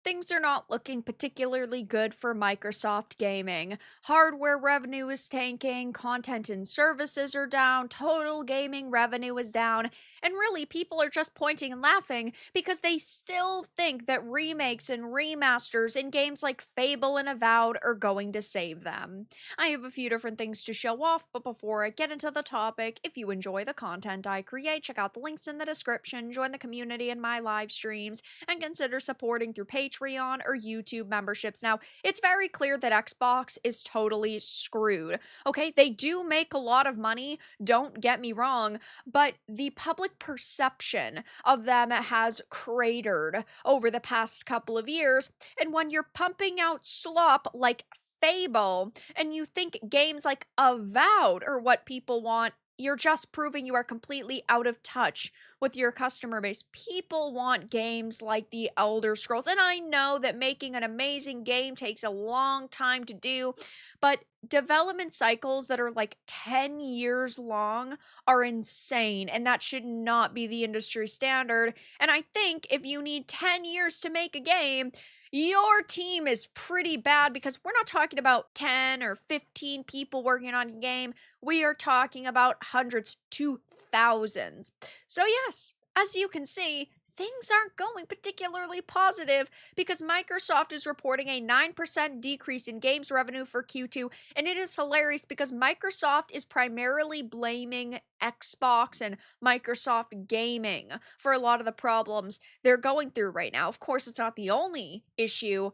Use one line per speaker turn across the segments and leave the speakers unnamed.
things are not looking particularly good for Microsoft Gaming. Hardware revenue is tanking, content and services are down, total gaming revenue is down, and really people are just pointing and laughing because they still think that remakes and remasters in games like Fable and Avowed are going to save them. I have a few different things to show off, but before I get into the topic, if you enjoy the content I create, check out the links in the description, join the community in my live streams, and consider supporting through Patreon or YouTube memberships. Now, it's very clear that Xbox is totally screwed. Okay, they do make a lot of money, don't get me wrong, but the public perception of them has cratered over the past couple of years. And when you're pumping out SlOp like Fable and you think games like Avowed are what people want, you're just proving you are completely out of touch with your customer base. People want games like the Elder Scrolls, and I know that making an amazing game takes a long time to do, but development cycles that are like 10 years long are insane, and that should not be the industry standard. And I think if you need 10 years to make a game, your team is pretty bad, because we're not talking about 10 or 15 people working on a game. We are talking about hundreds to thousands. So yes, as you can see, things aren't going particularly positive because Microsoft is reporting a 9% decrease in games revenue for Q2, and it is hilarious because Microsoft is primarily blaming Xbox and Microsoft Gaming for a lot of the problems they're going through right now. Of course, it's not the only issue,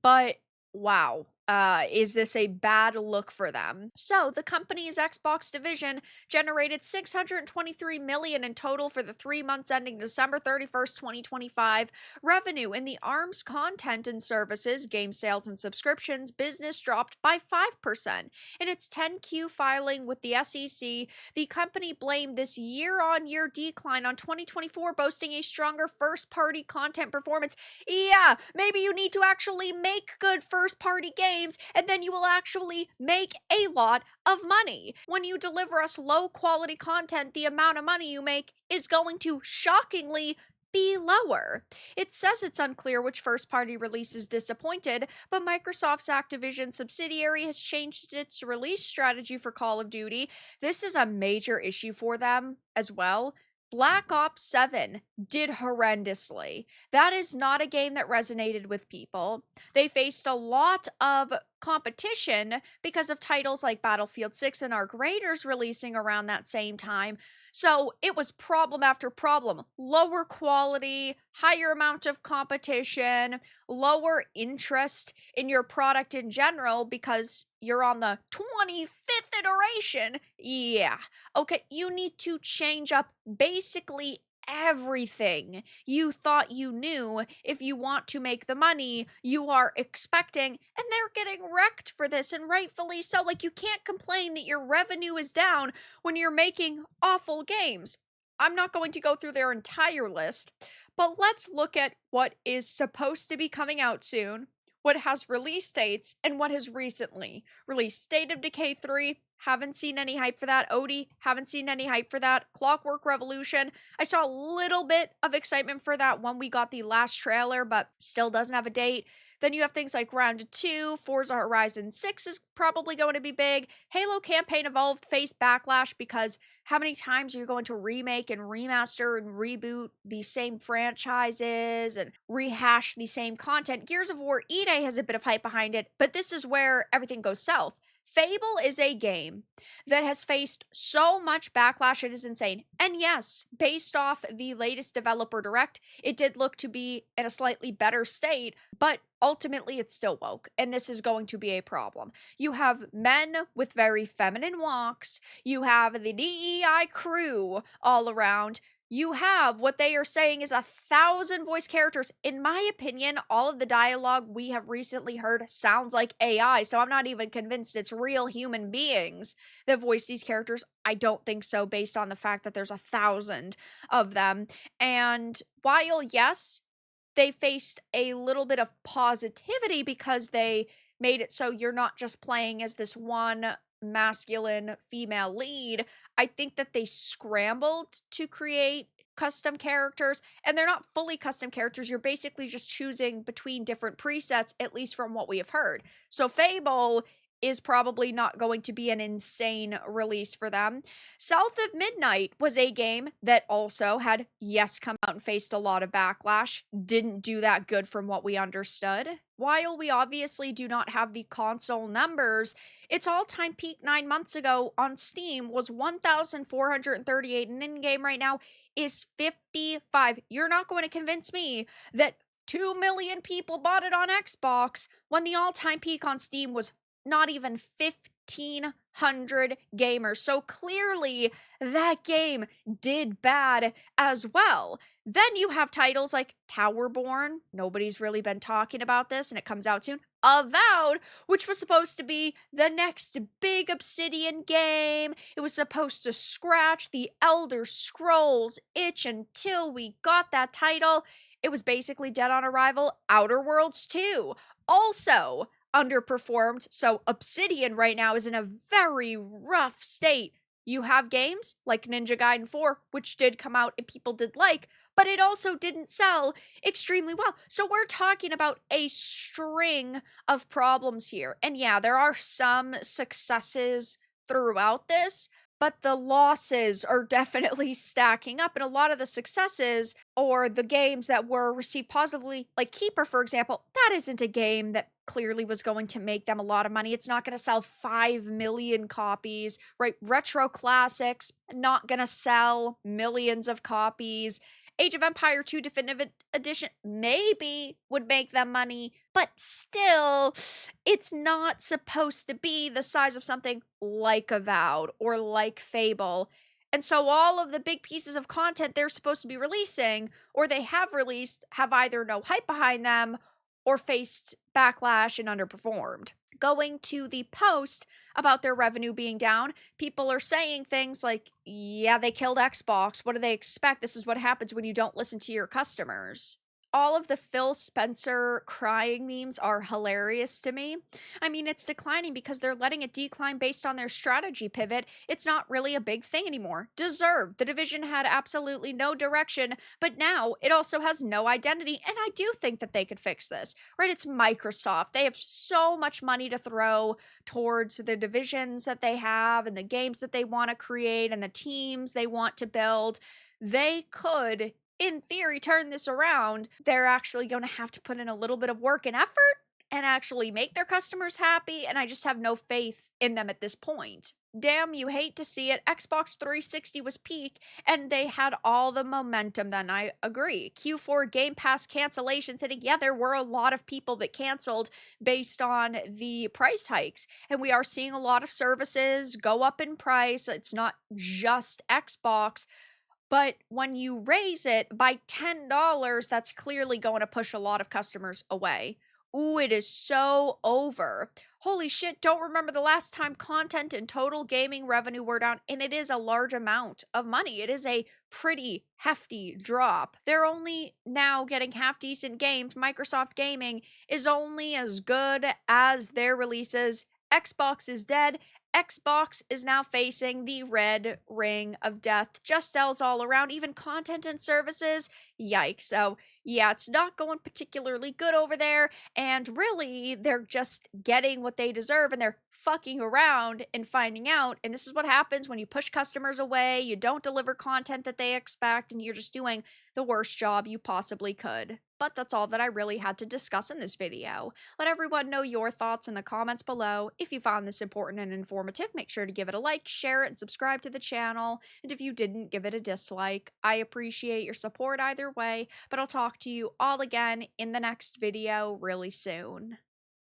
but wow. Is this a bad look for them? So, the company's Xbox division generated $623 million in total for the 3 months ending December 31st, 2025. Revenue in the ARM's content and services, game sales and subscriptions business dropped by 5%. In its 10Q filing with the SEC, the company blamed this year-on-year decline on 2024 boasting a stronger first-party content performance. Yeah, maybe you need to actually make good first-party games, and then you will actually make a lot of money. When you deliver us low quality content, the amount of money you make is going to shockingly be lower. It says it's unclear which first party release is disappointed, but Microsoft's Activision subsidiary has changed its release strategy for Call of Duty. This is a major issue for them as well. Black Ops 7 did horrendously. That is not a game that resonated with people. They faced a lot of competition because of titles like Battlefield 6 and Arc Raiders releasing around that same time. So it was problem after problem. Lower quality, higher amount of competition, lower interest in your product in general because you're on the 25th iteration. Yeah. Okay, you need to change up basically everything you thought you knew if you want to make the money you are expecting, and they're getting wrecked for this, and rightfully so. Like, you can't complain that your revenue is down when you're making awful games. I'm not going to go through their entire list, but let's look at what is supposed to be coming out soon, what has release dates, and what has recently released. State of Decay 3, haven't seen any hype for that. Odie, haven't seen any hype for that. Clockwork Revolution, I saw a little bit of excitement for that when we got the last trailer, but still doesn't have a date. Then you have things like Grounded 2, Forza Horizon 6 is probably going to be big. Halo Campaign Evolved faced backlash because how many times are you going to remake and remaster and reboot the same franchises and rehash the same content? Gears of War E-Day has a bit of hype behind it, but this is where everything goes south. Fable is a game that has faced so much backlash, it is insane. And yes, based off the latest developer direct, it did look to be in a slightly better state, but ultimately it's still woke, and this is going to be a problem. You have men with very feminine walks, you have the DEI crew all around, you have what they are saying is 1,000 voice characters. In my opinion, all of the dialogue we have recently heard sounds like AI, so I'm not even convinced it's real human beings that voice these characters. I don't think so, based on the fact that there's 1,000 of them. And while, yes, they faced a little bit of positivity because they made it so you're not just playing as this one masculine female lead, I think that they scrambled to create custom characters, and they're not fully custom characters. You're basically just choosing between different presets, at least from what we have heard. So Fable is probably not going to be an insane release for them. South of Midnight was a game that also had, yes, come out and faced a lot of backlash. Didn't do that good from what we understood. While we obviously do not have the console numbers, its all-time peak 9 months ago on Steam was 1,438, and in-game right now is 55. You're not going to convince me that 2 million people bought it on Xbox when the all-time peak on Steam was not even 1,500 gamers. So clearly that game did bad as well. Then you have titles like Towerborn. Nobody's really been talking about this, and it comes out soon. Avowed, which was supposed to be the next big Obsidian game. It was supposed to scratch the Elder Scrolls itch until we got that title. It was basically dead on arrival. Outer Worlds 2 also underperformed. So Obsidian right now is in a very rough state. You have games like Ninja Gaiden 4, which did come out and people did like, but it also didn't sell extremely well. So we're talking about a string of problems here. And yeah, there are some successes throughout this, but the losses are definitely stacking up. And a lot of the successes, or the games that were received positively, like Keeper, for example, that isn't a game that clearly was going to make them a lot of money. It's not going to sell 5 million copies, right? Retro Classics, not going to sell millions of copies. Age of Empire 2 Definitive Edition maybe would make them money, but still, it's not supposed to be the size of something like Avowed or like Fable. And so all of the big pieces of content they're supposed to be releasing, or they have released, have either no hype behind them or faced backlash and underperformed. Going to the post about their revenue being down, people are saying things like, yeah, they killed Xbox. What do they expect? This is what happens when you don't listen to your customers. All of the Phil Spencer crying memes are hilarious to me. I mean, it's declining because they're letting it decline based on their strategy pivot. It's not really a big thing anymore. Deserved. The Division had absolutely no direction, but now it also has no identity, and I do think that they could fix this, right? It's Microsoft. They have so much money to throw towards the divisions that they have and the games that they want to create and the teams they want to build. They could, in theory, turn this around. They're actually going to have to put in a little bit of work and effort and actually make their customers happy, and I just have no faith in them at this point. Damn, you hate to see it. Xbox 360 was peak, and they had all the momentum then, I agree. Q4 Game Pass cancellations hitting. Yeah, there were a lot of people that canceled based on the price hikes, and we are seeing a lot of services go up in price. It's not just Xbox. But when you raise it by $10, that's clearly going to push a lot of customers away. Ooh, it is so over. Holy shit, don't remember the last time content and total gaming revenue were down, and it is a large amount of money. It is a pretty hefty drop. They're only now getting half-decent games. Microsoft Gaming is only as good as their releases. Xbox is dead. Xbox is now facing the red ring of death. Just L's all around, even content and services. Yikes. So, yeah, it's not going particularly good over there. And really, they're just getting what they deserve, and they're fucking around and finding out. And this is what happens when you push customers away, you don't deliver content that they expect, and you're just doing the worst job you possibly could. But that's all that I really had to discuss in this video. Let everyone know your thoughts in the comments below. If you found this important and informative, make sure to give it a like, share it, and subscribe to the channel. And if you didn't, give it a dislike. I appreciate your support either way, but I'll talk to you all again in the next video really soon.